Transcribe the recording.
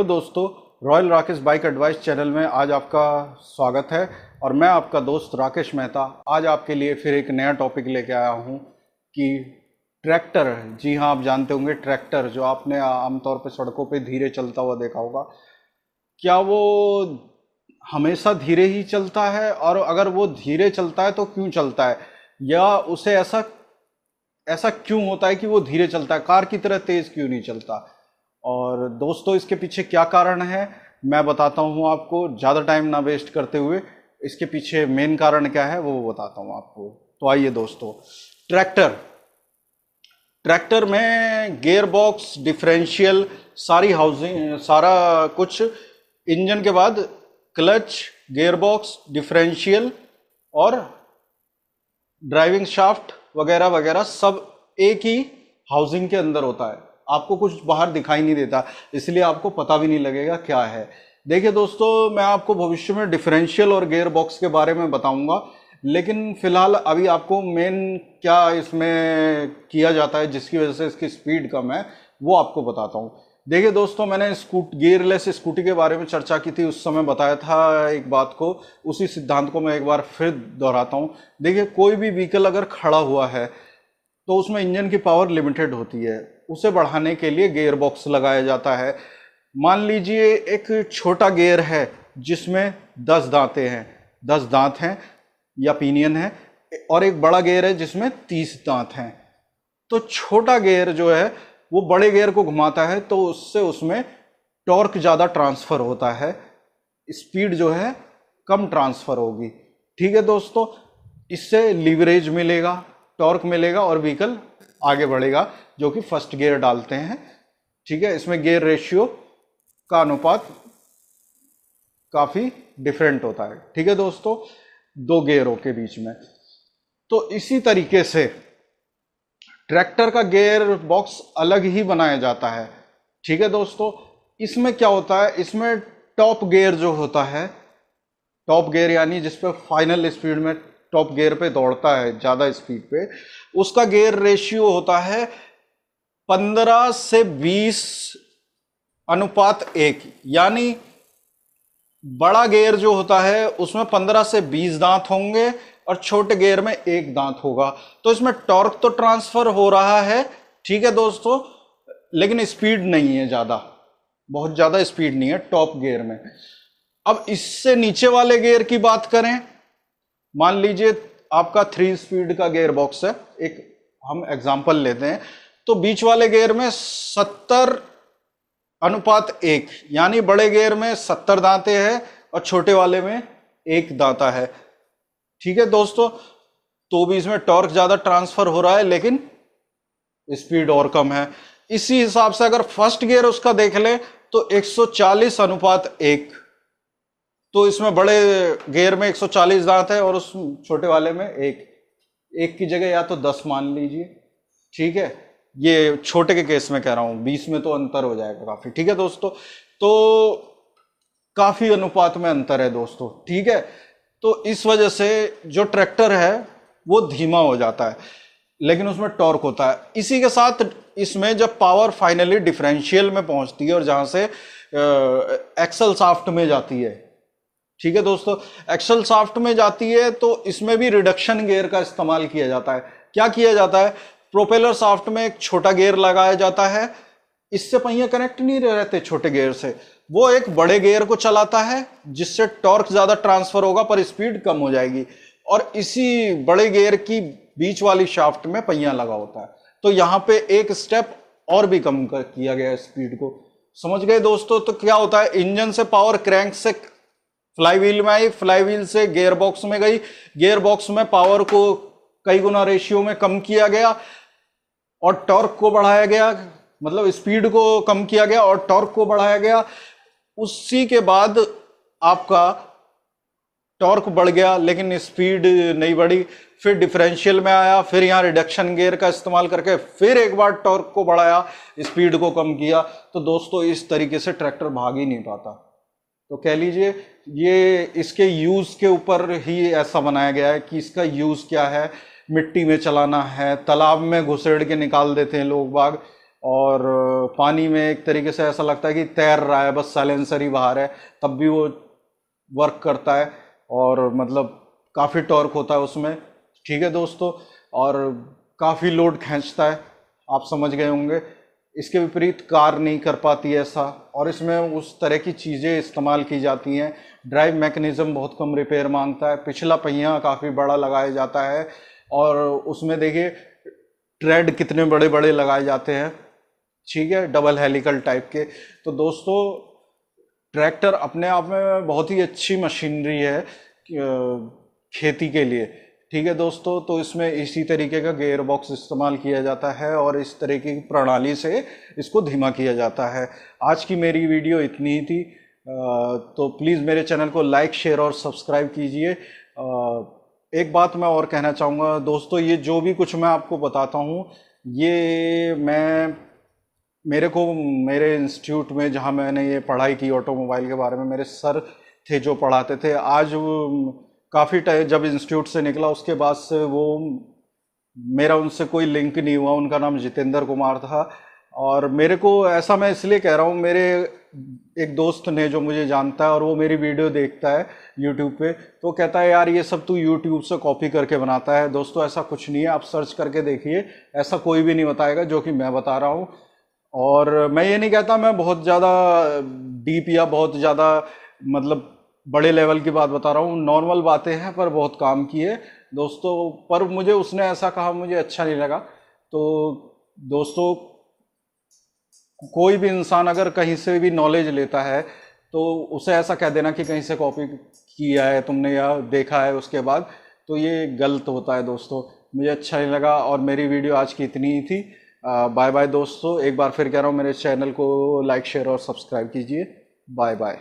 Hello दोस्तों, royal Rakesh bike advice channel में आज आपका स्वागत है। और मैं आपका दोस्त राकेश मेहता आज आपके लिए फिर एक नया टॉपिक लेके आया हूँ कि ट्रैक्टर। जी हाँ, आप जानते होंगे ट्रैक्टर जो आपने आमतौर पे सड़कों पे धीरे चलता हुआ देखा होगा। क्या वो हमेशा धीरे ही चलता है, और अगर वो धीरे चलता है तो क्यों चलता है, या उसे ऐसा ऐसा क्यों होता है कि वो धीरे चलता है, कार की तरह तेज क्यों नहीं चलता। और दोस्तों, इसके पीछे क्या कारण है मैं बताता हूँ आपको, ज़्यादा टाइम ना वेस्ट करते हुए। इसके पीछे मेन कारण क्या है वो बताता हूँ आपको। तो आइए दोस्तों, ट्रैक्टर ट्रैक्टर में गियर बॉक्स, डिफरेंशियल, सारी हाउसिंग, सारा कुछ इंजन के बाद क्लच, गियर बॉक्स, डिफरेंशियल और ड्राइविंग शाफ्ट वगैरह वगैरह सब एक ही हाउसिंग के अंदर होता है। आपको कुछ बाहर दिखाई नहीं देता, इसलिए आपको पता भी नहीं लगेगा क्या है। देखिए दोस्तों, मैं आपको भविष्य में डिफरेंशियल और गियर बॉक्स के बारे में बताऊंगा, लेकिन फिलहाल अभी आपको मेन क्या इसमें किया जाता है जिसकी वजह से इसकी स्पीड कम है वो आपको बताता हूँ। देखिए दोस्तों, मैंने गियरलेस स्कूटी के बारे में चर्चा की थी, उस समय बताया था एक बात को, उसी सिद्धांत को मैं एक बार फिर दोहराता हूँ। देखिए, कोई भी व्हीकल अगर खड़ा हुआ है तो उसमें इंजन की पावर लिमिटेड होती है, उसे बढ़ाने के लिए गियर बॉक्स लगाया जाता है। मान लीजिए एक छोटा गियर है जिसमें 10 दांतें हैं, 10 दांत हैं या पिनियन है, और एक बड़ा गियर है जिसमें 30 दांत हैं। तो छोटा गियर जो है वो बड़े गियर को घुमाता है तो उससे उसमें टॉर्क ज़्यादा ट्रांसफ़र होता है, स्पीड जो है कम ट्रांसफ़र होगी। ठीक है दोस्तों, इससे लीवरेज मिलेगा, टॉर्क मिलेगा और व्हीकल आगे बढ़ेगा, जो कि फर्स्ट गियर डालते हैं। ठीक है, इसमें गियर रेशियो का अनुपात काफ़ी डिफरेंट होता है। ठीक है दोस्तों, दो गियरों के बीच में। तो इसी तरीके से ट्रैक्टर का गियर बॉक्स अलग ही बनाया जाता है। ठीक है दोस्तों, इसमें क्या होता है, इसमें टॉप गियर जो होता है, टॉप गियर यानी जिस पे फाइनल स्पीड में टॉप गियर पे दौड़ता है ज़्यादा स्पीड पे, उसका गियर रेशियो होता है 15 से 20:1। यानी बड़ा गियर जो होता है उसमें 15 से 20 दांत होंगे और छोटे गियर में एक दांत होगा। तो इसमें टॉर्क तो ट्रांसफर हो रहा है, ठीक है दोस्तों, लेकिन स्पीड नहीं है ज़्यादा, बहुत ज़्यादा स्पीड नहीं है टॉप गियर में। अब इससे नीचे वाले गियर की बात करें, मान लीजिए आपका 3 स्पीड का गियर बॉक्स है, एक हम एग्जांपल लेते हैं। तो बीच वाले गियर में 70:1, यानी बड़े गियर में 70 दांते हैं और छोटे वाले में एक दांता है। ठीक है दोस्तों, तो भी इसमें टॉर्क ज्यादा ट्रांसफर हो रहा है लेकिन स्पीड और कम है। इसी हिसाब से अगर फर्स्ट गियर उसका देख ले तो 140:1, तो इसमें बड़े गियर में 140 दांत है और उस छोटे वाले में एक की जगह या तो 10 मान लीजिए। ठीक है, ये छोटे के केस में कह रहा हूं, 20 में तो अंतर हो जाएगा काफी। ठीक है दोस्तों, तो काफी अनुपात में अंतर है दोस्तों। ठीक है, तो इस वजह से जो ट्रैक्टर है वो धीमा हो जाता है, लेकिन उसमें टॉर्क होता है। इसी के साथ इसमें जब पावर फाइनली डिफरेंशियल में पहुंचती है और जहां से एक्सल शाफ्ट में जाती है, ठीक है दोस्तों, एक्सल शाफ्ट में जाती है, तो इसमें भी रिडक्शन गियर का इस्तेमाल किया जाता है। क्या किया जाता है, प्रोपेलर शाफ्ट में एक छोटा गियर लगाया जाता है, इससे पहिए कनेक्ट नहीं रहते छोटे गियर से, वो एक बड़े गियर को चलाता है जिससे टॉर्क ज्यादा ट्रांसफर होगा पर स्पीड कम हो जाएगी, और इसी बड़े गियर की बीच वाली शाफ्ट में पहिया लगा होता है। तो यहां पे एक स्टेप और भी कम किया गया स्पीड को। समझ गए दोस्तों? तो क्या होता है, इंजन से पावर क्रैंक से फ्लाईव्हील में आई, फ्लाईव्हील से गियर बॉक्स में गई, गियर बॉक्स में पावर को कई गुना रेशियो में कम किया गया और टॉर्क को बढ़ाया गया, मतलब स्पीड को कम किया गया और टॉर्क को बढ़ाया गया। उसी के बाद आपका टॉर्क बढ़ गया लेकिन स्पीड नहीं बढ़ी, फिर डिफरेंशियल में आया, फिर यहाँ रिडक्शन गियर का इस्तेमाल करके फिर एक बार टॉर्क को बढ़ाया, स्पीड को कम किया। तो दोस्तों, इस तरीके से ट्रैक्टर भाग ही नहीं पाता। तो कह लीजिए ये इसके यूज के ऊपर ही ऐसा बनाया गया है कि इसका यूज क्या है, मिट्टी में चलाना है, तालाब में घुसेड़ के निकाल देते हैं लोग बाग, और पानी में एक तरीके से ऐसा लगता है कि तैर रहा है, बस साइलेंसर ही बाहर है, तब भी वो वर्क करता है और मतलब काफ़ी टॉर्क होता है उसमें। ठीक है दोस्तों, और काफ़ी लोड खींचता है, आप समझ गए होंगे। इसके विपरीत कार नहीं कर पाती ऐसा, और इसमें उस तरह की चीज़ें इस्तेमाल की जाती हैं। ड्राइव मैकेनिज़्म बहुत कम रिपेयर मांगता है, पिछला पहिया काफ़ी बड़ा लगाया जाता है, और उसमें देखिए ट्रेड कितने बड़े बड़े लगाए जाते हैं, ठीक है, डबल हेलिकल टाइप के। तो दोस्तों ट्रैक्टर अपने आप में बहुत ही अच्छी मशीनरी है खेती के लिए। ठीक है दोस्तों, तो इसमें इसी तरीके का गियर बॉक्स इस्तेमाल किया जाता है और इस तरीके की प्रणाली से इसको धीमा किया जाता है। आज की मेरी वीडियो इतनी ही थी, तो प्लीज़ मेरे चैनल को लाइक, शेयर और सब्सक्राइब कीजिए। एक बात मैं और कहना चाहूँगा दोस्तों, ये जो भी कुछ मैं आपको बताता हूँ, ये मेरे इंस्टीट्यूट में जहाँ मैंने ये पढ़ाई की ऑटोमोबाइल के बारे में, मेरे सर थे जो पढ़ाते थे। आज काफ़ी टाइम जब इंस्टीट्यूट से निकला उसके बाद से वो मेरा उनसे कोई लिंक नहीं हुआ। उनका नाम जितेंद्र कुमार था, और मेरे को ऐसा, मैं इसलिए कह रहा हूँ, मेरे एक दोस्त ने जो मुझे जानता है और वो मेरी वीडियो देखता है यूट्यूब पे, तो कहता है यार ये सब तू यूट्यूब से कॉपी करके बनाता है। दोस्तों ऐसा कुछ नहीं है, आप सर्च करके देखिए, ऐसा कोई भी नहीं बताएगा जो कि मैं बता रहा हूँ। और मैं ये नहीं कहता मैं बहुत ज़्यादा डीप या बहुत ज़्यादा मतलब बड़े लेवल की बात बता रहा हूँ, नॉर्मल बातें हैं पर बहुत काम की है दोस्तों। पर मुझे उसने ऐसा कहा, मुझे अच्छा नहीं लगा। तो दोस्तों कोई भी इंसान अगर कहीं से भी नॉलेज लेता है तो उसे ऐसा कह देना कि कहीं से कॉपी किया है तुमने या देखा है उसके बाद, तो ये गलत होता है दोस्तों। मुझे अच्छा नहीं लगा, और मेरी वीडियो आज की इतनी ही थी। बाय बाय दोस्तों, एक बार फिर कह रहा हूँ मेरे चैनल को लाइक, शेयर और सब्सक्राइब कीजिए। Bye bye.